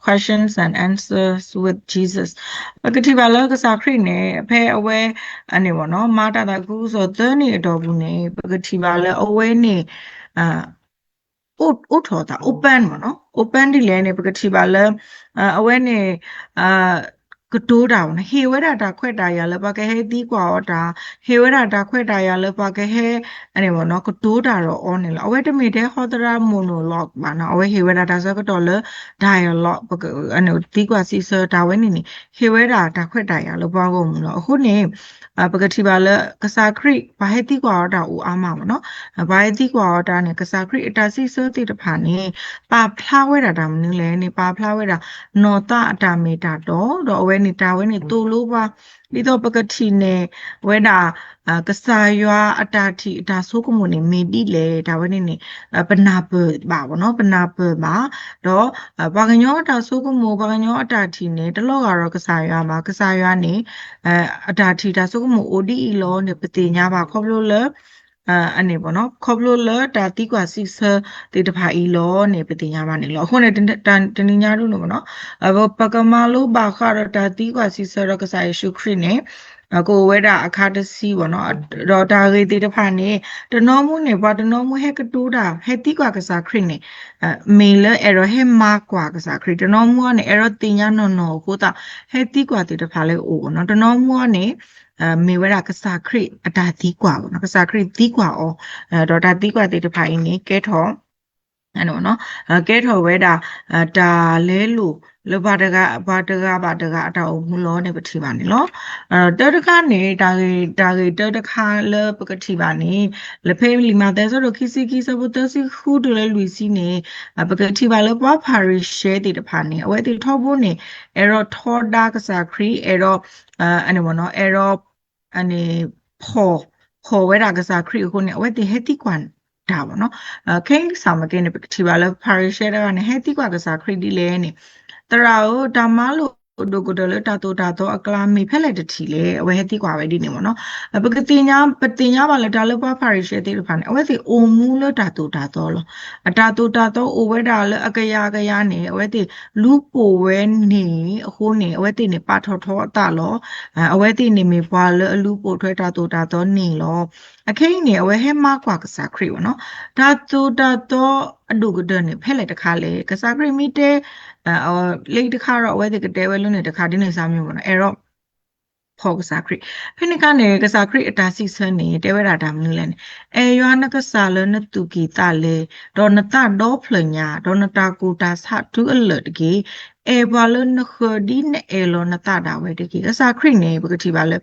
questions and answers with Jesus ပကတိပါလောကစားခရစ်နဲ့အဖေအဝဲအနေပေါ့နော်မာတာတာကူဆိုတဲ့နေတော်ဘူးနေပကတိပါလောအဝဲနေဥထောတာ open ပေါ့နော် open ဒီလဲနေပကတိပါလောအဝဲနေကတိုးတာပေါ့ဟေဝရတာခွဲ့တာရလဲပါကဲဟဲတီးကွာတာဟေဝရတာခွဲ့တာရလဲပါကဲဟဲအဲ့ပေါ့နော်ကတိုးတာတော့ on နေလားအဝဲတမီတဲ့ဟောဒရာ monologue ပါနော်အဝဲဟေဝရတာဆိုကတော့လဲ dialogue ပကအဲ့တီးကွာစီစတာဝဲနေနေဟေဝရတာခွဲ့တာရလဲပါကုန်လို့အခုနေပကတိပါလဲကစားခရိဘာဟဲတီးကွာတာဦးအားမှာပေါ့နော်ဘာဟဲတီးကွာတာနေကစားခရိအတာစီစတိတဖာနေပါဖလာဝဲတာမနည်းလဲနေပါဖလာဝဲတာနော်တာအတာမေတာတော့အဝဲနေတာဝဲနေတူလို့ပါဒီတော့ပကတိနေဝဲတာကစားရွာအတာတီအတာဆိုးကမနေမေတိလေဒါဝဲနေပနာပပါဘောနော်ပနာပပါတော့ဘာကညောအတာဆိုးကမဘာကညောအတာတီနေတလော့ကတော့ကစားရွာမှာကစားရွာနေအတာတီတာဆိုးကမ ODE လောနေပတိညာပါခေါပလို့လေအနေပေါ့နော်ခေါပလို့လေတာတီကွာစီစတေတဖာဤလောနေပတိညာပါနေလောအခုနေတနင်ညာတို့နော်ပေါ့နော်ပကမာလို့ဘာခရတာတီကွာစီစရကစားယေရှုခရစ်နေကိုဝဲတာအခါတစီပေါ့နော်တော့ဒါရေတေတဖာနေတနောမှုနေဘာတနောမှုဟဲကတူတာဟဲတီကွာကစားခရစ်နေမေလအဲ့တော့ဟဲမာကွာကစားခရစ်တနောမှုကနေအဲ့တော့တင်ညာနော်ကိုတာဟဲတီကွာတေတဖာလဲအိုနော်တနောမှုကနေမေဝရကစားခရစ်အတာတီကွာပေါ့နော်ကစားခရစ်တီကွာအောတော့ဒါတီကွာတေတဖာအင်းနေကဲထော်အဲ့နော်ကဲထော်ဝဲတာဒါလဲလို့လဘတကဘာတကအတောက်မလို့နေပတိပါနေလို့တောတကနေဒါကြီးတောတခါလပကတိပါနေလဖေးလီမာတဲဆိုတော့ခိစီစဘတစီခုတူလဲလူစီနေပကတိပါလပွားပါရီရှဲတီတဖာနေအဝဲတီထောဖို့နေအဲ့တော့ထောဒါကစားခရီအဲ့တော့အဲ့နော်အဲ့တော့အနေဖော်ဝဲတာကစားခရီခုနေအဝဲတီဟက်တီကွမ်ဒါပေါ့နော်ခိန်းဆောင်မကင်းနေပကတိပါလပါရီရှဲတာကနေဟက်တီကွာကစားခရီဒီလဲနေတရာကိုဒါမလို့ဒိုကိုတလေတာတော့အကလာမေဖက်လက်တတီလေအဝဲဟတိကွာပဲဒီနေပေါ့နော်ပကတိညာပါလေဒါလည်းပါဖာရီရှဲတေးဖာနေအဝဲစီအိုမူလတာတော့လောအတာတော့အိုဝဲတာလည်းအကရာနေအဝဲတီလူပိုဝဲနေအခုနေအဝဲတီနေပါထောအတာလောအဝဲတီနေမေပွာလေလူပိုထွဲတာတော့နေလောအခင်းနေအဝဲဟဲမကွာကစားခရီပေါ့နော်ဒါတော့အဒုကဒနေဖက်လက်တခါလေကစားခရီမီတဲလေတခါတော့ဝဲတဲ့ကတဲဝဲလုံးနေတခါတင်းနေစားမျိုးပေါ့နော်အဲ့တော့ဖောကစားခရစ်ဖိနိကနေကစားခရစ်အတာစီဆွနေတဲဝဲတာဒါမလို့လဲအဲရွာနကစားလနတူကီတာလေဒေါ်နတာဒေါဖလညာဒေါ်နတာကူတာဆတ်တူအလတကြီးအဲဘာလနခဒီနေအဲလောနတာဒါဝဲတကြီးကစားခရစ်နေပကတိပါလေ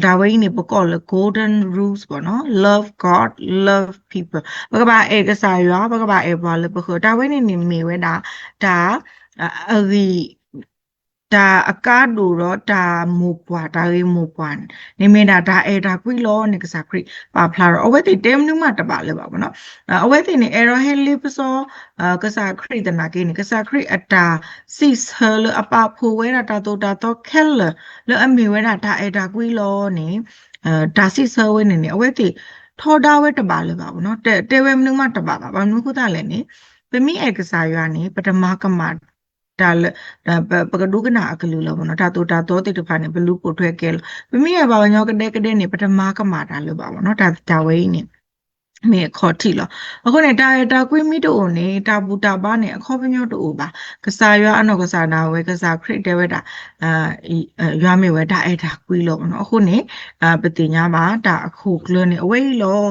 ဒါဝဲနေပကောလေ golden rules ပေါ့နော် love god love people ဘကဘာအဲကစားရွာဘကဘာအဲဘာလေပခဒါဝဲနေမေဝဲဒါအရီဒါအကားဒူတော့ဒါမူပွားဒါရေမူပွားနေမေဒါဒါကွီလောနေကစားခရစ်ပါဖလာတော့အဝဲတိတဲမနုမတပါလေပါဘောနော်အဝဲတိနေအဲရောဟဲလီပစောကစားခရစ်တနာကိနေကစားခရစ်အတာစီဆာလအပဖိုဝဲတာတော့ခဲလလအမေဝဲတာဒါကွီလောနေဒါစီဆာဝဲနေအဝဲတိထောဒါဝဲတပါလေပါဘောနော်တဲဝဲမနုမတပါဘာနုခုတာလဲနေပမိဧကစားရွာနေပထမကမဒါပကဒုကနာအကလူလောဘောနော်ဒါတော့တိတဖာနေဘလူပိုထွဲကဲပမိရပါညောကတဲ့နေပထမကမာတာလို့ပါဘောနော်ဒါဝဲနေမေခေါ်ထီလောအခုနေတာကွေးမီတို့နေတာဘူတာပါနေအခေါ်ပညောတို့ပါကစားရွာအနောကစားနာဝဲကစားခရစ်တဲဝဲတာရွာမေဝဲဒါကွေးလောနော်အခုနေပတိညာပါဒါအခုကလနေအဝဲလော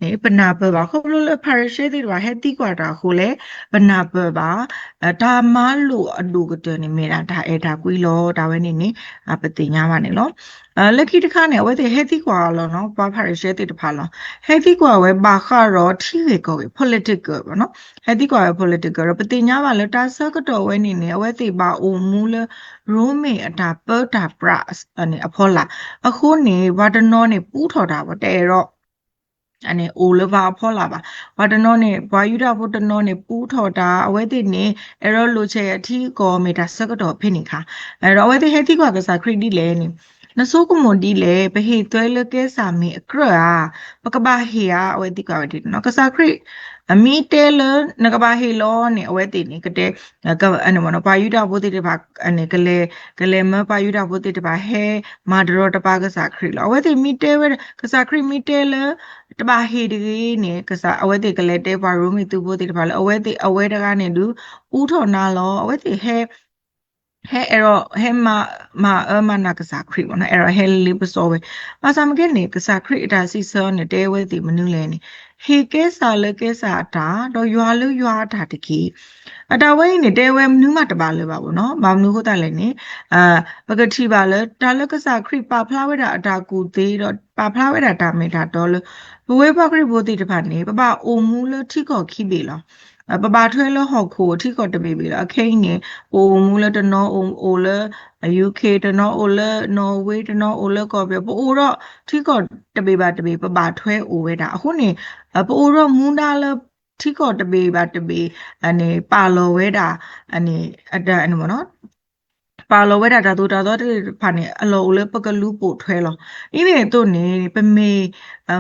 နေပနာပပါခုလို့ဖာရရှေတိပါဟက်တီကွာတာခုလေပနာပပါဒါမလို့အလူကတနေမေတာဒါကွေးလောဒါဝဲနေပတိညာပါနေလောလက်ခိတခါနေဝဲတဲ့ဟက်တီကွာလောနော်ပါဖာရရှေတိတဖာလောဟက်တီကွာဝဲဘာခါရောထီရေကော political ပေါ့နော်ဟက်တီကွာ political ပတိညာပါလေတာဆကတော့ဝဲနေအဝဲတိပါအိုမူလရိုးမေအတာပတ်တာပရအနေအဖောလာအခုနေဝါဒနောနေပူးထော်တာပေါ့တဲ့တော့အနေအိုလဘာဖောလာပါဝါဒနောနေဘွာယူတာဘုဒနောနေပူးထော်တာအဝဲတိနေအဲ့တော့လိုချေအထီကောမီတာဆကတော့ဖိနေခါအဲ့တော့အဝဲတိဟက်တီကွာကစားခရစ်ဒီလေနေ na so ko mo di le pe he twe le ke sa mi akra pa ka ba he ya awe ti ka di no ka sa kri mi te le na ka ba he lo ne awe ti ni ka te ka ane mo no pa yu da bo ti de ba ane ka le ma pa yu da bo ti de ba he ma dro ta pa ka sa kri lo awe ti mi te we ka sa kri mi te le ta ba he de ne ka sa awe ti ka le te ba ru mi tu bo ti de ba le awe da ka ne du u tho na lo awe ti he ဟဲအဲ့တော့ဟဲမနာကစားခရီပေါ့နော်အဲ့တော့ဟဲလေးပစောပဲပါစမကနေကစားခရီအတာစီစောနေတဲဝဲတီမနုလဲနေဟေကဲစားလကဲစားတာတော့ရွာလူရွာတာတကြီးအတာဝဲနေတဲဝဲမနုမတပါလေပါဘောနော်မမနုဟုတ်တယ်လေနေအာပကတိပါလေတာလကစားခရီပါဖလာဝဲတာအတာကူသေးတော့ပါဖလာဝဲတာတာမေတာတော့လဘဝဲပခရီဘိုတီတဖာနေပအိုမူလထိကောခိပေလောပပထွဲလဟောက်ခိုထိကောတပေပြီလားအခင်းနေအိုမူလတနောအိုလ UK တနောအိုလနော်ဝေးတနောအိုလကောပြပိုတော့ထိကောတပေပါတပေပပထွဲအိုဝဲတာအခုနေပိုတော့မူနာလထိကောတပေပါတပေအနေပါလော်ဝဲတာအနေအတအနေမနော်ပါလောဝဲတာတူတာတော့ဖာနေအလောလေပကလူပို့ထွဲလောဤနေတို့နေပမေ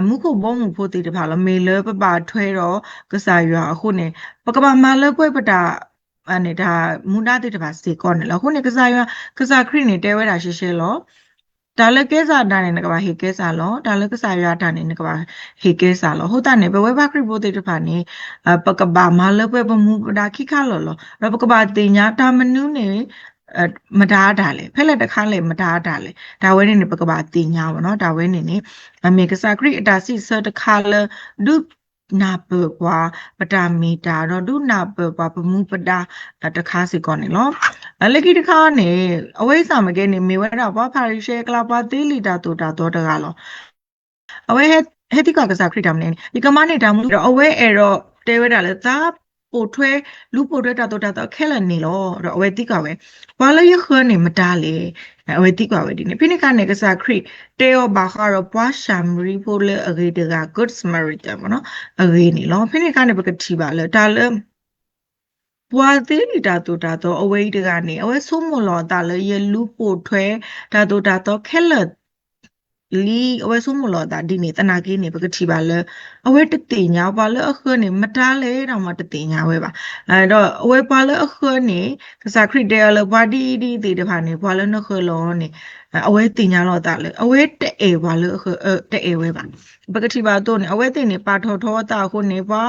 မုခုဘောမှုဖို့တီတဖာလောမေလပပထွဲတော့ကစားရွာအခုနေပကပမာလကွဲပတာအနေဒါမူနာတိတဖာစေကောနေလောခုနေကစားရွာကစားခရစ်နေတဲဝဲတာရှေရှေလောဒါလည်းကဲစားတာနေကဘာဟေကဲစားလောဒါလည်းကစားရွာတာနေကဘာဟေကဲစားလောဟုတ်တာနေဘဝဘခရစ်ဖို့တီတဖာနေပကပမာလကွဲပမှုဒါခိခါလောလောပကပတင်ညာတာမနုနေမတားတာလေဖက်လက်တခါလေမတားတာလေဒါဝဲနေပကပါတင်ညာပေါ့နော်ဒါဝဲနေနေအမေကစားခရစ်အတာစီဆတခါလဒုနာပပွားပတာမီတာတော့ဒုနာပပွားပမှုပတာတခါစီကောနေလောလက်ကြီးတခါနေအဝိစာမကဲနေမေဝဲတာဘာဖာရီရှဲကလာပါသေးလီတာတူတာတော့တကားလောအဝဲဟဲတိကကစားခရစ်တာမနေဒီကမနေတာမှုတော့အဝဲအဲ့တော့တဲဝဲတာလေသာပို့ထွဲလူပို့ထွဲတာတော့ခဲလနေလောတော့အဝဲတိကပဲဘာလို့ရခနေမတားလေအဝဲတိကပဲဒီနေဖိနိကနေကစားခရစ်တဲရောဘာခါရောပွားရှာမရီပိုလေအဂေတက good samaritan ပေါ့နော်အဂေနေလောဖိနိကနေပကတိပါလေဒါလေဘွာသေးလီတာတူတာတော့အဝဲတကနေအဝဲဆိုးမလောတာလေရလူပို့ထွဲတာတူတာတော့ခဲလလီအဝဲဆုံးမလို့တာဒီနေတနာကင်းနေပကတိပါလဲအဝဲတတိညာပါလဲအခနေမတားလဲတော့မတတိညာဝဲပါအဲ့တော့အဝဲပါလဲအခနေကစားခရစ်တယ်လဲဘာဒီဒီတဖာနေဘာလဲနခလောနေအဝဲတင်ညာတော့တာလဲအဝဲတဲ့အေဘာလဲတဲ့အေဝဲပါပကတိပါတော့နေအဝဲတင်နေပါထောထောတာခုနေပါ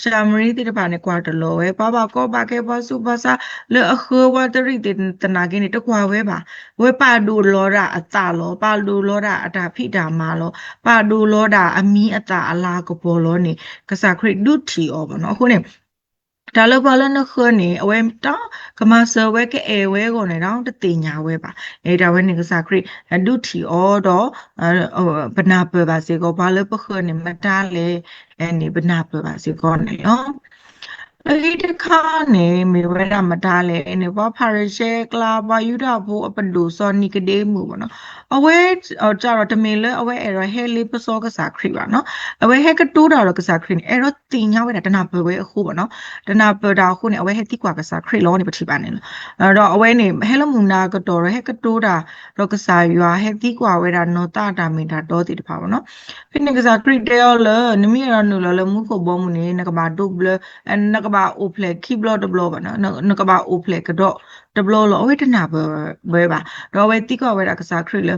ရှာမရီတဖာနေကွာတလောဝဲပါကောပါကေပါစုပါစာလဲအခဝတရီတနာကင်းနေတကွာဝဲပါဝဲပါဒူလောရာအတာလောပါဒူလောရာအတာဖိတာမာလောပါဒူလောတာအမီအတာအလာကပေါ်လောနေကစားခရစ်ဒုတီအောပေါ့နော်အခုနေဒါလောပါလနခနေအဝဲတောင်းကမဆဝဲကအဲဝဲကိုနေတော့တတိညာဝဲပါအဲဒါဝဲနေကစားခရစ်ဒုတီအောတော့ဘနာပပါစေကိုဘာလို့ပခနေမတားလေအဲနေဘနာပပါစေကိုနေနော်အဲ့ဒီခါနေမေဝရမတားလေနေဘာဖာရရှဲကလာဘာယူတာဘူအပဒူစောနိကဒေမှုပေါ့နော်အဝဲကြတော့တမင်လဲအဝဲအဲ့တော့ဟဲလေးပစောကစားခရီပါနော်အဝဲဟဲကတိုးတာတော့ကစားခရီအဲ့တော့တင်ညာဝဲတာတနာပဝဲအခုပေါ့နော်တနာပတာအခုနေအဝဲဟဲတိကွာကစားခရီလောနေပတိပါနေလို့အဲ့တော့အဝဲနေဟဲလမူနာကတော်ဟဲကတိုးတာတော့ကစားရွာဟဲတိကွာဝဲတာနော်တာတာမင်တာတော့တိတဖာပေါ့နော်ဖိနေကစားခရီတဲော်လနမီရနူလမှုခုဘောမှုနေနကဘာဒုဘလနကဘာအိုဖလက်ခိဘလဒဘလပါနော်နကဘာအိုဖလက်ကတော့ဒဘလလောအဝဲတနာဘဲပါတော့ဝဲတိကွာဝဲတာကစားခရီလေ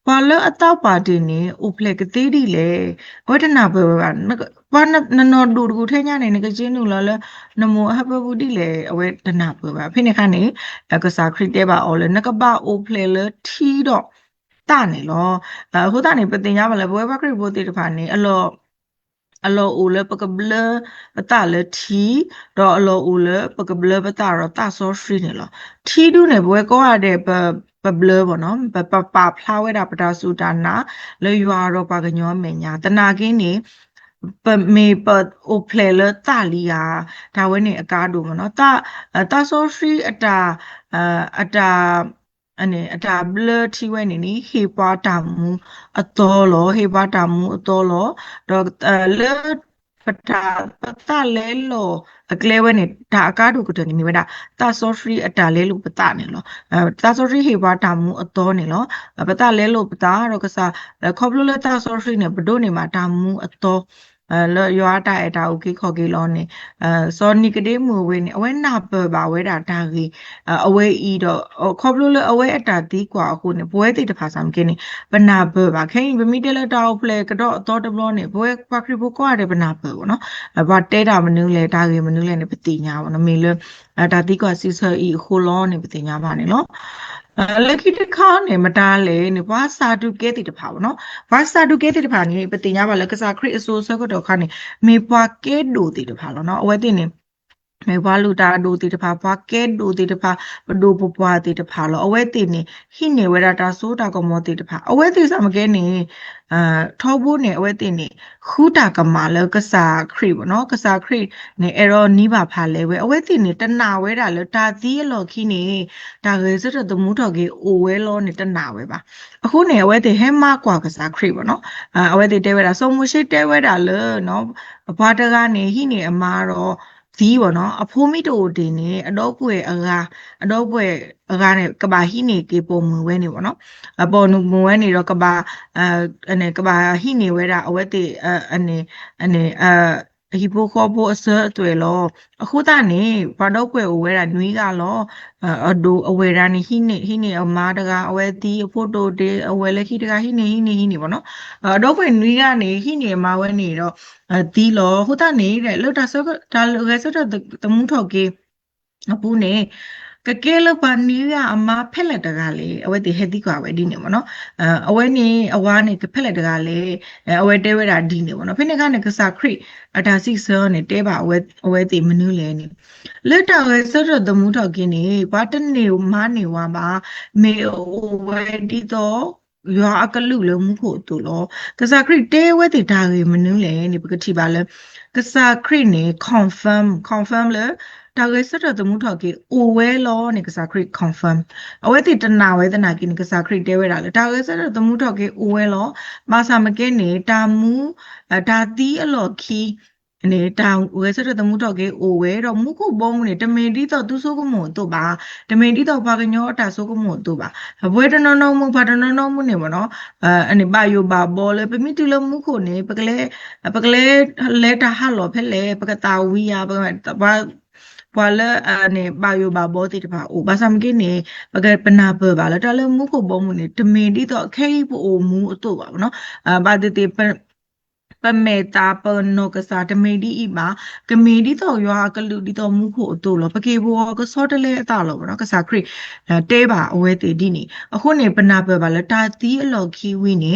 ဘာလအတော့ပါတင်နေဥဖလက်ကတိဒီလေဝဒနာဘဘာနနောဒူဒူထဲညာနေကချင်းနူလလနမောဟဘဘူးဒီလေအဝဒနာဘဘာဖိနေခါနေကစားခရစ်တဲပါအော်လေနကပါဥဖလက်လထီတော့တာနေလောဟိုတာနေပတင်ရပါလေဘဝဘခရစ်ဘိုတေတဖာနေအလောအိုလပကဘလပတာလထီတော့အလောအိုလပကဘလပတာတော့တာဆောရှိနေလောထီဒူနေဘွဲကောရတဲ့ပဘလပေါ့နော်ပဖလာဝဲတာပတာစုတာနာလေရွာတော့ပါကညောမညာတနာကင်းနေပမေပအိုဖလေလတာလီယာဒါဝဲနေအကားတို့မနော်တာဆောရှိအတာအနေအတာဘလထီဝဲနေနီဟေပါတာမူအတော်လောဟေပါတာမူအတော်လောတော့လေ pata lelo aklewe ne da akadu kuto ni weda ta sofri ata lelo pata ne lo ta sofri heba tamu ato ne lo pata lelo pata ro kasa khoblo le ta sofri ne bdo ne ma tamu ato လောရွာတိုက်တာโอเคခေါ်ကေလောနေစောနိကတဲ့မူဝဲနေအဝဲနာပပါဝဲတာဒါကြီးအဝဲဤတော့ခေါ်ဘလို့လေအဝဲအတာတီးกว่าအခုနေဘွဲတိတဖာဆမ်ကင်းနေဘနာပပါခဲဘမီတလတောက်ဖလေကတော့အတော်တဘလောနေဘွဲပခရီဘကွာတယ်ဘနာပပေါ့နော်ဘာတဲတာမနူးလေဒါကြီးမနူးလေနေပတိညာပေါ့နော်မေလေဒါတီးกว่าစီဆာဤခိုလောနေပတိညာပါနေနော်လက်ခိတခါနေမတားလေနေဘာစာတုကဲတိတဖာပေါ့နော်ဘာစာတုကဲတိတဖာနေပတိညာပါလေကစားခရစ်အစိုးစကတော့ခါနေမေပွားကဲဒိုတိတဖာလောနော်အဝဲတင်နေမေဘွားလူတာဒိုတိတဖာဘွားကဲဒိုတိတဖာပဒိုပပွားတိတဖာလောအဝဲတင်နေဟိနေဝဲတာဆိုတာကမောတိတဖာအဝဲတိစမကဲနေထောဘူးနေအဝဲတင်နေခူတာကမာလကစားခရစ်ပေါ့နော်ကစားခရစ်နေအဲ့တော့နီးပါဖာလဲဝဲအဝဲတင်နေတနာဝဲတာလေတာသီးလော်ခိနေတာကေစတဲ့တမှုတော်ကေအိုဝဲလောနေတနာဝဲပါအခုနေအဝဲတင်ဟဲမကွာကစားခရစ်ပေါ့နော်အဝဲတင်တဲဝဲတာစုံမရှိတဲဝဲတာလေနော်ဘွားတကနေဟိနေအမားတော့ဒီပေါ့နော်အဖိုးမိတို့တင်နေအတော့ကွယ်အတော့ကွယ်နဲ့ကဘာဟိနေကေပုံမူဝဲနေပေါ့နော်အပေါ်မူဝဲနေတော့ကဘာအနေကဘာဟိနေဝဲတာအဝဲတေအနေဟိပိုခေါ်ဖို့အစအတွေ့လောအခုတနေဘာတော့ကွယ်ဝဲတာနွေးကလောအဒိုအဝဲတာနေဟိနေအမားတကအဝဲတီအဖို့တိုတေအဝဲလက်ခိတကဟိနေပေါ့နော်အတော့ကွယ်နွေးကနေဟိနေအမားဝဲနေတော့တီလောဟိုတနေတဲ့လောက်တာဆောဒါရဲဆောတမှုထောက်ကေအပူနေကကဲလပနီရအမဖက်လက်တကလေအဝဲတီဟက်တီကွာဝဲဒီနေပေါ့နော်အဝဲနေအဝါနေကဖက်လက်တကလေအဝဲတဲဝဲတာဒီနေပေါ့နော်ဖိနေကနေကစားခရစ်အတာစီဆောနေတဲပါအဝဲတီမနူးလဲနေလက်တာဝဲဆောတမှုထောက်ကင်းနေဘာတနေမားနေဝါပါမေဝဲတီတော့ရွာအကလူလုံးမှုဖို့တူလောကစားခရစ်တဲဝဲတီဒါရေမနူးလဲနေပကတိပါလဲကစားခရစ်နေ confirm လဲဒါကေစတဲ့တမှုထောက်ကေအိုဝဲလောနေကစားခရစ် confirm အဝဲတိတနာဝဲတနာကိနေကစားခရစ်တဲဝဲတာလေဒါကေစတဲ့တမှုထောက်ကေအိုဝဲလောမာစာမကဲနေတာမူဒါတီအလော်ခီနေတာဝဲစတဲ့တမှုထောက်ကေအိုဝဲတော့မုခုပုံနေတမင်တီတော့သူဆိုးကမို့တို့ပါတမင်တီတော့ဘာကညောအတာဆိုးကမို့တို့ပါဘွဲတနော်နော်မှုဘာတနော်နော်မှုနေပါနော်အနေပါယိုပါဘောလေပမိတီလမှုခုနေပကလဲလဲတာဟာလောဖဲလေပကတာဝီယာဘာဘွာလအနေပါယိုပါဘောတိတပါအိုဘာစမ်ကိနေပကပနာပပါလာတလမှုခုပုံမှုနေတမင်တီတော့ခဲပိုမှုအတော့ပါနော်ဘာတိပမေတာပနောကစားတမေဒီဤမှာကမေဒီတော့ရွာကလူဒီတော့မှုဖို့အတူလောပကေဘောကစောတလေအတလောပေါ့နော်ကစားခရစ်တဲပါအဝဲတေဒီနေအခုနေပနာပပါလဲတာတီးအလော်ခီဝီနေ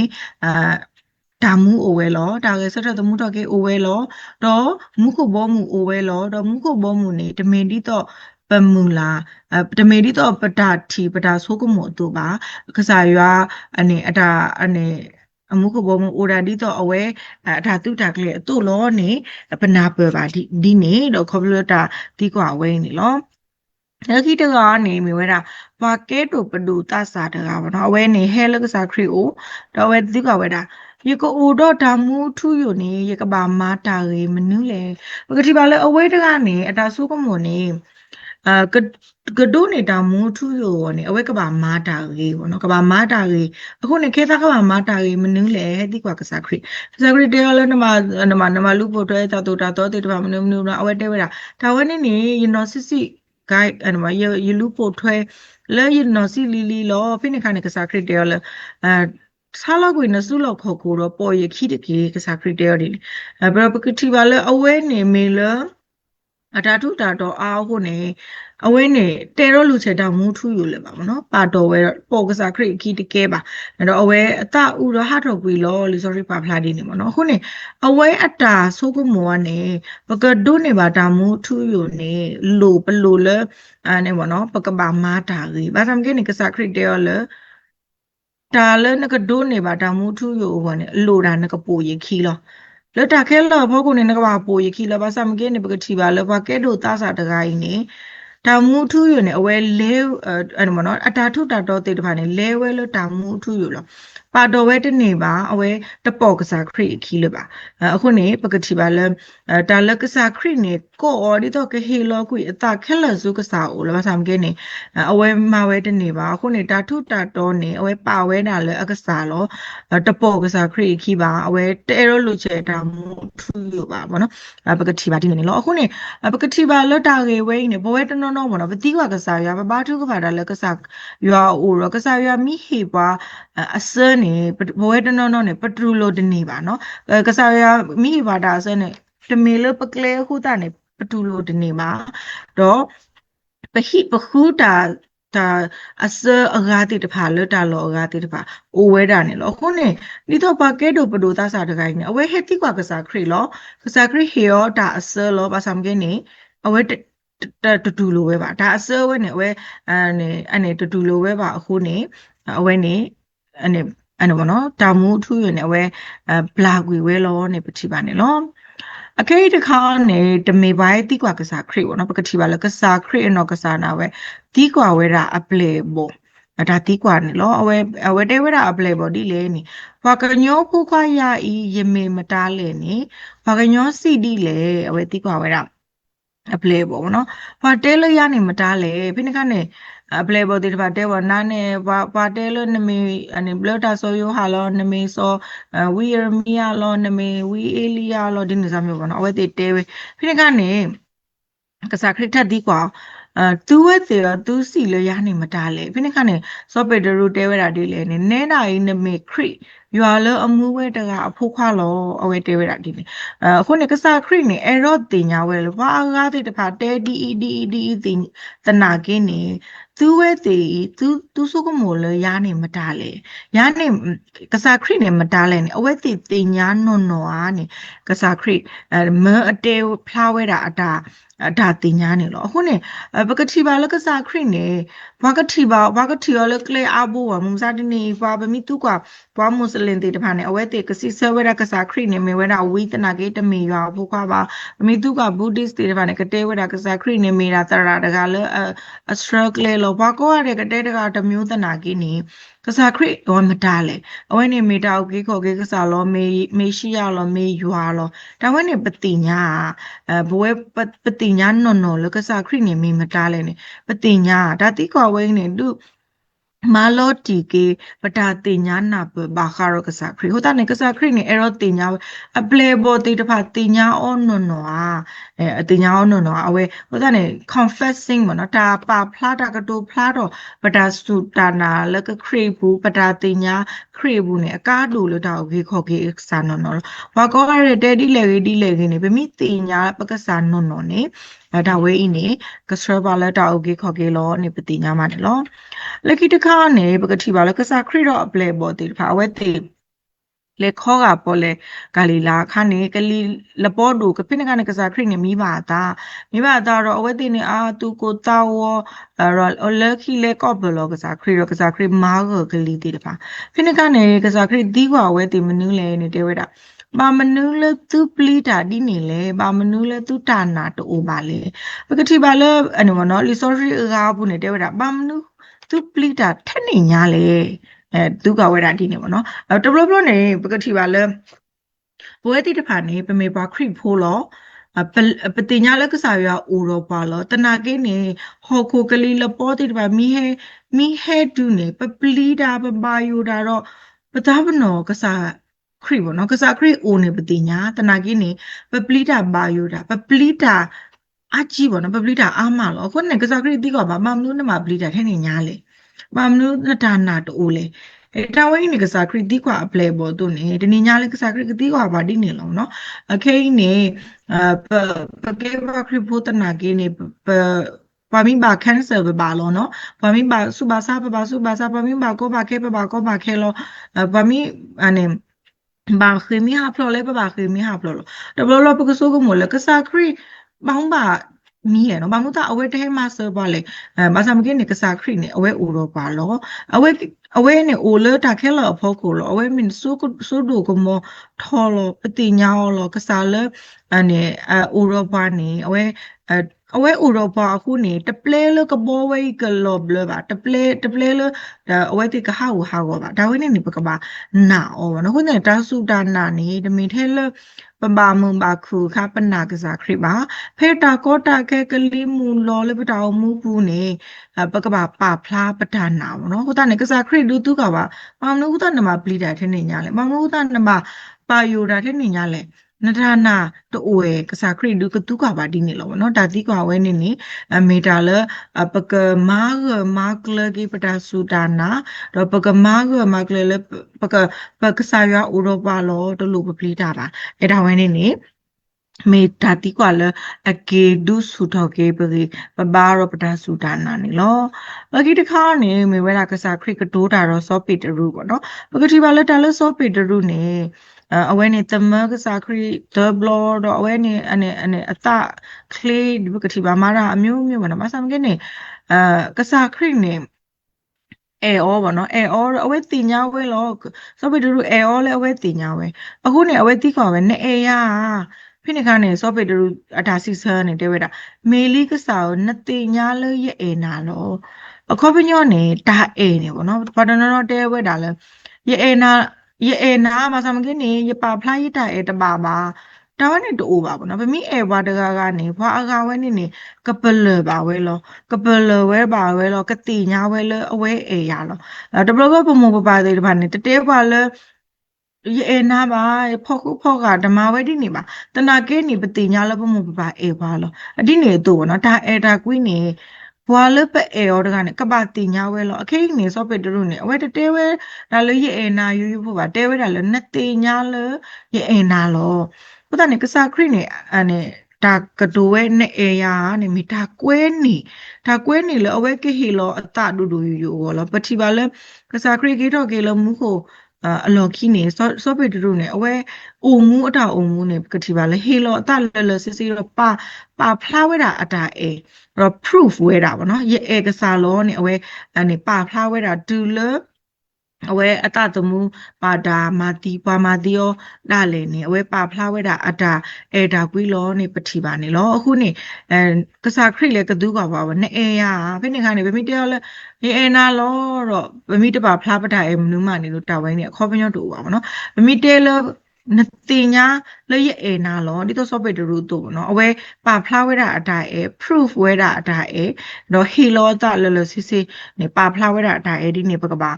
ဒါမှုအိုဝဲလောဒါကစတဲ့တမှုတော့ကေအိုဝဲလောတော့မှုခုဘောမှုအိုဝဲလောတော့မှုခုဘောမှုနေတမင်ဒီတော့ပမူလာတမေဒီတော့ပတာတီပတာဆိုးကမို့အတူပါကစားရွာအနေအတာအနေအမှုကဘောမအိုရာဒီတော့အဝဲအထာတုတာကလေးအတူလောနေပနာပပါဒီနေတော့ခေါပလတာဒီကွာဝဲနေလောလက်ခိတကနေမြဝဲတာဘာကဲတို့ပဒူတဆာတကပါနော်အဝဲနေဟဲလကစားခရီအိုတော့ဝဲဒီကွာဝဲတာယေကိုအိုတော့ဒါမူထူယိုနေယေကဘာမာတာရေမနူးလေပကတိပါလဲအဝဲတကနေအတာဆုကမွန်နေကဒိုနေတာမူထူယိုနေအဝဲကဘာမာတာရေပေါ့နော်ကဘာမာတာရေအခုနေခေသားကဘာမာတာရေမနူးလေဟဲ့ဒီကွာကစားခရီတဲလဲနမလူပို့တွဲတာတူတာတော့တေတဘာမနူးအဝဲတဲဝဲတာဒါဝဲနေယနော်စစ် guide အဲ့မှာယလူပို့ထွဲလဲယနော်စီလီလောဖိနေခါနေကစားခရစ်တဲလဲဆာလောက်ကိုနစုလောက်ခေါ်ကိုတော့ပေါ်ရခိတကေကစားခရစ်တဲရီဘရပကတိပါလဲအဝဲနေမေလအတာထုတာတော့အားဟုတ်နေအဝဲနေတဲတော့လူချေတာမူထူယူလဲပါမနော်ပါတော်ဝဲပေါ်ကစားခရစ်ခိတကေပါအဲ့တော့အဝဲအတဥတော့ဟာတော့ကွေလောလီ sorry ပါဖလာဒီနေမနော်ခုနေအဝဲအတာဆိုးကမောကနေပကဒုနေပါတာမူထူယူနေလိုပလိုလဲအနေမနော်ပကပါမာတာကြီးဘာသမ်ကိနေကစားခရစ်တဲလဲတာလဲနကဒိုနေပါတာမူထူယူဘောနေအလိုတာနကပိုရခီလောလောတာခဲလောဘောကိုနေနကပါပိုရခီလောဘာစမ်ကိနေပကတိပါလောဘာကဲဒိုတာစာတကိုင်းနေတာမူထူယူနေအဝဲလဲအဲ့မနော်အတာထုတာတော့တေတဖာနေလဲဝဲလောတာမူထူယူလော ပါတော်ဝဲတနေပါအဝဲတပေါ်ကစားခရီခီလပါအခုနေပကတိပါလဲတာလကစားခရီနေကိုအော်ဒီတော့ကဟေလောကွေအတာခက်လစုကစားအိုလမဆမ်ကေနေအဝဲမဝဲတနေပါအခုနေတာထုတာတော်နေအဝဲပါဝဲတာလဲအကစားလောတပေါ်ကစားခရီခီပါအဝဲတဲရောလူချေတာမှုထူရပါဘောနော်ပကတိပါဒီနေလောအခုနေပကတိပါလတာကေဝဲနေဘဝဲတနော်နော်ဘောနော်ပတိကွာကစားရပါဘာထုကပါတာလဲကစားရွာအိုရောကစားရမိဟေပါအစနေဘဝဲတနော်နော်နေပထရူလိုတနေပါနော်ကစားရမိဟေပါတာအစနေတမေလပကလေခုတာနေပထူလိုတနေပါတော့ပဟိပခုတာအစအဂါတိတဖာလွတ်တာလောအဂါတိတဖာအိုဝဲတာနေလောခုနေဒီတော့ပါကဲတို့ပဒိုတာစာတကိုင်းနေအဝဲဟက်တိကွာကစားခရီလောကစားခရီဟေယောတာအစလောပါဆမ်ကေနေအဝဲတူလိုပဲပါဒါအစဝဲနေအဝဲအနေတူလိုပဲပါအခုနေအဝဲနေအနေဘောနော်တာမူထူးရနေအဝဲဘလာကွေဝဲလောနေပတိပါနေလောအခေတခါနေတမေပိုင်းတိကွာကစားခရီဘောနော်ပကတိပါလကစားခရီနော်ကစားနာဝဲတိကွာဝဲတာအပလေဘောဒါတိကွာနေလောအဝဲတဲဝဲတာအပလေဘောဒီလေနေဘာကညောဖူခွာရဤယမေမတားလေနေဘာကညောစီဒီလေအဝဲတိကွာဝဲတာအပလေဘောနော်ဘာတဲလို့ရနေမတားလေဖိနေကနေအပလေဘောဒီတပါတဲဘောနာနေဘာတဲလို့နမေအနေဘလတာဆိုယောဟာလောနမေဆိုဝီရမီယာလောနမေဝီအေလီယာလောဒီနေစားမျိုးပေါ့နော်အဝဲတေတဲဖိနေကနေကစားခရစ်ထက်ဒီကွာသူဝဲသေးတော့သူစီလို့ရနေမတားလေဖိနေကနေစောပေတရူတဲဝဲတာဒီလေနေနဲနာကြီးနမေခရစ်ရွာလောအမှုဝဲတကအဖို့ခွာလောအဝဲတဲဝဲတာဒီလေအခုနေကစားခရစ်နေအဲ့တော့တင်ညာဝဲလောဘာကားတဲ့တခါတဲဒီတနာကင်းနေသူဝဲသေးသူစုကမို့လေရနေမတားလေရနေကစားခရစ်နေမတားလေနေအဝဲသေးတင်ညာနော်အားနေကစားခရစ်မအတဲဖလာဝဲတာအတာဒါတင်ညာနေလို့အခုနေပကတိပါလကစားခရစ်နေဘာကတိရောလကလေအဘူဝမုံစားတနေဘာဗမီတူကွာဘာမွတ်စလင်တေတဖာနေအဝဲတေကစီဆဝဲရကစားခရစ်နေမေဝဲတာဝီတနာကေတမေရွာဘူကွာပါဗမီတူကဘူဒစ်တေတဖာနေကတဲဝဲတာကစားခရစ်နေမေတာတရာတကလည်းအစထရကလေလောဘာကောရတဲ့ကတဲတကတမျိုးတနာကေနေကစားခရစ်တော့မတားလေအဝဲနေမေတာကိုကေခေါ်ကေကစားလောမေရှိရလောမေရွာလောဒါဝဲနေပတိညာဘဝဲပတိညာနော်လကစားခရစ်နေမေမတားလေနေပတိညာဒါတိကွာဝဲနေသူမာလောတီကေပတာတင်ညာနာဘာခါရကစားခရီဟိုတာနေကစားခရီနေအဲ့တော့တင်ညာအပလေဘောတေတဖာတင်ညာအောနော်တင်ညာအောနော်အဝဲဟိုတာနေ confessing မနော်တာပါဖလာတာကတိုဖလာတော့ပတာစုတာနာလကခရီဘူးပတာတင်ညာခရီဘူးနေအကားတူလို့တာโอเคခေါ်ကေစားနော်ဘာကောရတဲ့တဲဒီလေကေနေဗမိတင်ညာပကစားနော်နေဒါဝဲအင်းနေကစရပါလက်တာโอเคခေါ်ကေလောနေပတိညာမတယ်လောလက်ခိတခါနေပကတိပါလကစားခရီတော့အပလေဘောတေဖာဝဲတေလေခေါ်ကပေါ်လေဂါလီလာခါနေကလီလပေါ်ဒူကဖိနကနေကစားခရီနေမိပါတာတော့အဝဲတေနေအာသူကိုတာဝရောလက်ခိလေကော့ဘလောကစားခရီမာကလီတေတဖာဖိနကနေကစားခရီဒီကွာဝဲတေမနူးလေနေတေဝဲတာဘာမနူးလဲသူပလီတာဒီနေလေဘာမနူးလဲသူတာနာတိုးပါလေပကတိပါလဲအနမနော်လီဆိုရီရာဘူးနေတေဝဲတာဘာမနူးသူပလီတာထက်နေညာလေသူကဝဲတာဒီနေပေါ့နော်တဘလနေပကတိပါလဲဘဝတိတဖာနေပမေပါခရစ်ဖိုးလောပတိညာလကစားရအိုရောပါလောတနာကိနေဟောခိုကလီလပေါ်တိတဖာမီဟဲဒူနေပပလီတာပပါယိုတာတော့ပတာဘနောကစားခရီဘောနော်ကစားခရီအိုနေပတိညာတနာကိနေပပလီတာပါယိုတာပပလီတာအကြီးဘောနော်ပပလီတာအာမလောခုနေကစားခရီတိကောဘာမမနုနမပလီတာထဲနေညာလေဘာမနုနတာနာတိုးလေတာဝိနေကစားခရီတိကွာအပလေဘောတုနေတနေညာလေကစားခရီတိကွာဘာတိနေလောနော်အခဲနေပကေဘာခရီဖိုတနာကိနေပါမီဘာကန်ဆာဘာလောနော်ပါမီဘာစုဘာစာပါမီဘာကိုဘာခဲလောပါမီအနေဘာခေမီဟာဖလော်လဲဘာခေမီဟာဖလော်တဘလောပကဆိုကမိုလကစားခရီဘောင်းဘာမီလေနော်ဘာမှုတာအဝဲတဲမှာဆောပါလေဘာသာမကင်းနေကစားခရီနေအဝဲအိုရောပါလောအဝဲနေအိုလတာခဲလောဖောကိုလောအဝဲမင်းဆိုဒိုကမောထော်လောပတိညာလောကစားလဲအနေအိုရောပါနေအဝဲ away Europa huni the play look a boy glob lover the play look away take a how over that when any book about now or no when I tasu dan nani the meat ပပမွန်ပါခုခပနာကစားခရပါဖေတာကောတာကဲကလေးမူလောလေပတောင်မူဘူးနေပကပါပဖလားပဒနာဘောနော်ဟိုတနေကစားခရလူတုကပါမမနုဟိုတနမပလီတာထဲနေညာလေမမနုဟိုတနမပါယိုတာထဲနေညာလေနထနာတိုဝဲကစားခရလူကတုကပါဒီနေလောဘောနော်ဒါတိကွာဝဲနေနေမေတာလပကမာကလကိပတာဆူတာနာတော့ပကမာကလလေပကစားရဥရောပလောတလူပပလီတာပါအဲ့ဒါဝဲနေနေမေတာတိကွာလအကေဒုစုထောကေပတိပဘာရပတာစုဒါနာနေလောလကိတခါနေမေဝဲလာကစားခရစ်ကတိုးတာတော့စောပေတရုပေါ့နော်ပကတိပါလက်တာလစောပေတရုနေအဝဲနေတမကစားခရစ်ဒဘလောတော့အဝဲနေအနေအတကလေးဒီပကတိပါမာရာအမျိုးမျိုးပေါ့နော်မဆမ်ကနေကစားခရစ်နေအဲအောပေါ့နော်အဲအောအဝဲတင်ညာဝဲလောစောပေတရုအဲအောလဲအဝဲတင်ညာဝဲအခုနေအဝဲတိကွာပဲနေအေယာဖိနေခါနေစောပေတရုအတာစီဆာနေတဲဝဲတာမေလီကစားနတိညာလရဲ့အေနာလောအခုပညောနေတာအေနေပေါ့နော်ဘာတနော်တဲဝဲတာလဲရဲ့အေနာမဆမကင်းနေရပါဖလားရတာအေတပါပါတာဝနဲ့တူပါပေါ့နော်ဗမီအေဘွားတကားကနေဘွားအကားဝဲနေကပလပါဝဲလောကပလဝဲပါဝဲလောကတိညာဝဲလောအဝဲအေရလောတဘလဘပမပပါသေးတပါနေတတဲပါလဲယေနာပါဖောက်ခုဖောက်ကဓမ္မဝဲဒီနေပါတနာကဲနေပတိညာလပမပပါအေပါလောအဒီနေတူပေါ့နော်ဒါအေတာကွီးနေဘွာလပအေရောတကနေကပတိညာဝဲလောအခိနေစောပေတရုနေအဝဲတတဲဝဲဒါလေယေနာယူယူဖို့ပါတဲဝဲဒါလေနတိညာလယေနာလောဘုဒ္ဓနေကစားခရိနေအနေဒါကတိုဝဲနေအေယာနေမိဒါကွဲနေလေအဝဲကိဟီလောအတဒူဒူယူယူလောပတိပါလေကစားခရိကေတော့ကေလောမူကိုအလော်ခီနေစောပေတရုနေအဝဲအုံမူအတာအုံမူနေကတိပါလေဟေလောအတလစစ်စီတော့ပါဖလာဝဲတာအတာအေတော့ proof ဝဲတာဗောနော်ရဲ့အေကစားလောနေအဝဲအနေပါဖလာဝဲတာဒူလအဝဲအတတမှုပါတာမာတီပါမာတီယောဒါလည်းနေအဝဲပါဖလာဝဲတာအတာအေတာကွီလောနေပတိပါနေလောအခုနေကစားခရစ်လေကဒူးကပါဝနေအေယာဖိနေခါနေဗမီတယောလဲအေနာလောတော့ဗမီတပါဖလာပတာအေမနူးမနေလို့တာဝိုင်းနေခေါ်ပညောတူပါဗောနော်ဗမီတဲလနတိညာလေရဲ့အေနာလောဒီတော့ software တူတူပေါ့နော်အဝဲပါဖလာဝဲတာအတာအေ proof ဝဲတာအတာအေတော့ ဟီလောတာလလစစ်စစ်နေပါဖလာဝဲတာအတာအေဒီနေပကပါ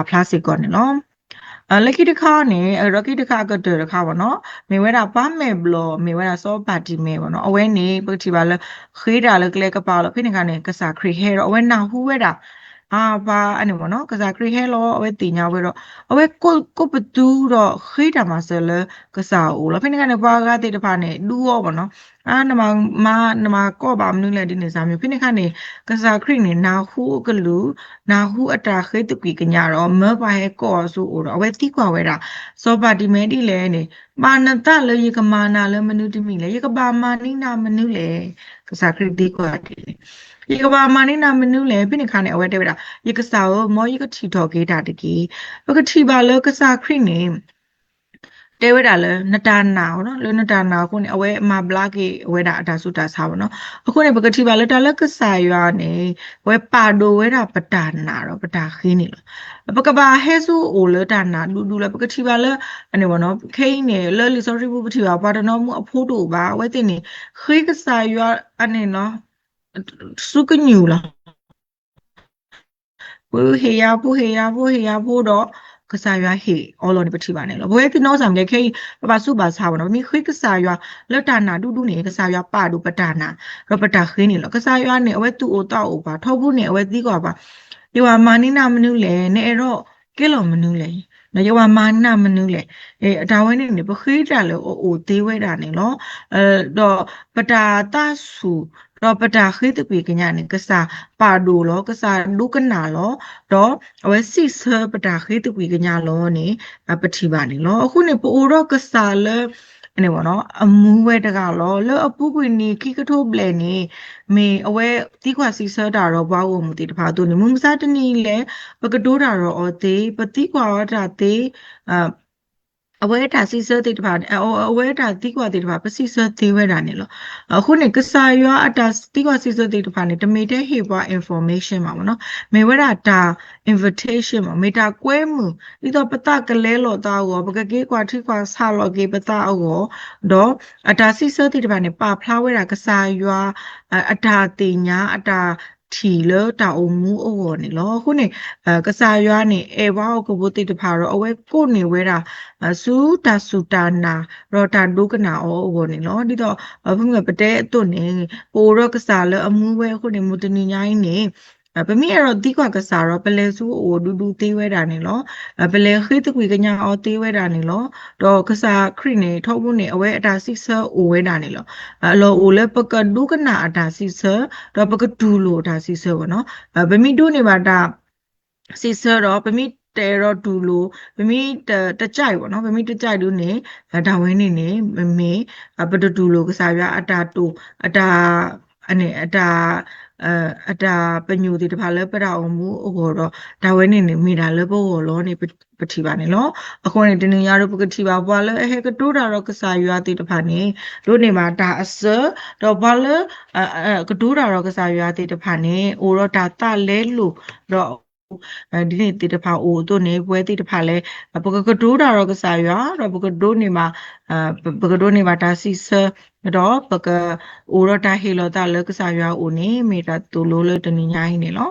ဖလာစစ်ကောနေနော်လက်ကိတခါနေရကိတခါကတရခါပေါ့နော်မေဝဲတာပါမေဘလောမေဝဲတာစောပါတီမေပေါ့နော်အဝဲနေပတိပါလခေးတာလကလေကပါလဖိနေခါနေကစားခရီဟဲတော့အဝဲနာဟူဝဲတာပါအဲ့နော်နော်ကစားခရီဟဲလောအဝဲတင်ညာဝဲတော့အဝဲကိုပတူတော့ခေးတာမှာဆလကစားဦးလဖိနေခါနေပါကတဲ့တဖာနေလူရောပေါ့နော်နမကောပါမနုလေဒီနေစာမျိုးဖိနေခါနေကစားခရီနေနာဟူကလူနာဟူအတာခေတကွီကညာတော့မပါဟဲကောဆူတော့အဝဲတိကွာဝဲတာစောပါဒီမဲဒီလဲနေမာနတလေယကမာနာလေမနုတိမိလေယကပါမာနိနာမနုလေကစားခရီတိကွာဒီယကပါမာနိနာမနုလေဖိနေခါနေအဝဲတဲ့တာယကစားမောယကထီတော်ကေတာတကီပကတိပါလေကစားခရီနေတဲဝဲတာလဲနတာနာနော်လဲနတာနာခုနေအဝဲအမဘလာကေအဝဲတာအတာစုတာစားပါနော်အခုနေပကတိပါလဲတာလဲကစားရွာနေဝဲပါဒိုဝဲတာပတာနာတော့ပတာခင်းနေလို့ပကပါဟဲဆူအိုလဲတာနာလူလဲပကတိပါလဲအနေဘောနော်ခိင်းနေလဲလီ sorry ဘူးပတိပါပါတနော်မှုအဖိုးတို့ပါဝဲတင်နေခေကစားရွာအနေနော်စုကညူလားဘူးဟေယာဘူးတော့ကစားရွာဟေအော်လောနေပတိပါနေလို့ဘွဲတိနောဆောင်လေခေပပစုပါစားပါနော်မိခေကစားရွာလက်တာနာတူနေကစားရွာပါတူပတာနာရပတာခင်းနေလို့ကစားရွာနေအဝဲသူ့အိုတောက်အိုပါထောက်ဘူးနေအဝဲသီးကွာပါဒီဝါမာနိနာမနုလေနေတော့ကဲလောမနုလေနော်ယဝါမာနိနာမနုလေအတာဝဲနေပခေတာလေအိုသေးဝဲတာနေလို့တော့ပတာတဆူတော့ပတာခေတပေကညာနေကစားပါဒိုလောကစားဒုကနာလောတော့အဝဲစစ်ဆပတာခေတပေကညာလောနေပတိပါနေလောအခုနေပိုတော့ကစားလဲအနေပေါ့နော်အမူးဝဲတကလောလောအပူကွေနေခိကထိုးပလဲနေမေအဝဲတိခွာစီဆတာတော့ဘွားကိုမူတီတဖာသူနေမူမစားတနီလဲပကတိုးတာတော့အော်သေးပတိကွာတာသေး အဝဲတာစီစတိတပါအဝဲတာတိကွာတိတပါပစီစတိဝဲတာနေလို့အခုနေကစားရွာအတာတိကွာစီစတိတပါနေတမေတဲ့ဟေပွား information မှာပေါ့နော်မေဝဲတာတာ invitation မှာမေတာကွဲမှုဒီတော့ပတကလဲလို့တော့ရောပကကေကွာထိကွာဆာလောကေပတအောတော့အတာစီစတိတပါနေပါဖလားဝဲတာကစားရွာအတာတင်ညာအတာထီလတာအုံမူအောနေလို့ခုနေကစားရွာနေအေဝါကဘုတိတဖာတော့အဝဲကိုနေဝဲတာစုတာစုတာနာရောတာဒုကနာအောနေလို့ဒီတော့ဘုငယ်ပတဲအတွနေပိုရောကစားလအမှုဝဲခုနေမူတနီညာင်းနေပမိရတော့ဒီကွာကစားတော့ပလဲစုအိုဒူဒူသေးဝဲတာနေလို့ပလဲခိတကွေကညာအောသေးဝဲတာနေလို့တော့ကစားခရိနေထောက်ဖို့နေအဝဲအတာစစ်ဆာအိုဝဲတာနေလို့အလောအိုလဲပကဒုကနာအတာစစ်ဆာတော့ပကဒူလိုအတာစစ်ဆာပေါ့နော်ဗမီဒုနေပါတာစစ်ဆာတော့ဗမီတဲတော့ဒူလိုဗမီတကြိုက်ပေါ့နော်ဗမီတကြိုက်လို့နေဒါဝင်းနေနေမေပဒဒူလိုကစားရအတာတူအတာအနေအတာအတာပညူတီတဖာလဲပရအောင်မူအောတော့ဒါဝဲနေနေမိတာလဲဘောလောနေပတိပါနေလောအခုနေတင်းရတော့ပကတိပါဘွာလဲဟဲကတိုးတာတော့ကစားရွာတီတဖာနေတို့နေမှာဒါအစတော့ဘာလဲကတိုးတာတော့ကစားရွာတီတဖာနေအိုတော့ဒါတလဲလို့တော့ဒီနေ့တိတဖာအိုတို့နေပွဲတိတဖာလဲပကကတိုးတာတော့ကစားရွာတော့ပကတိုးနေမှာပကတိုးနေမှာဒါစီဆာတော့ပကအိုရတာဟီလောတာလကစားရွာအိုနေမေတာတူလိုလတနိညာဟိနေလော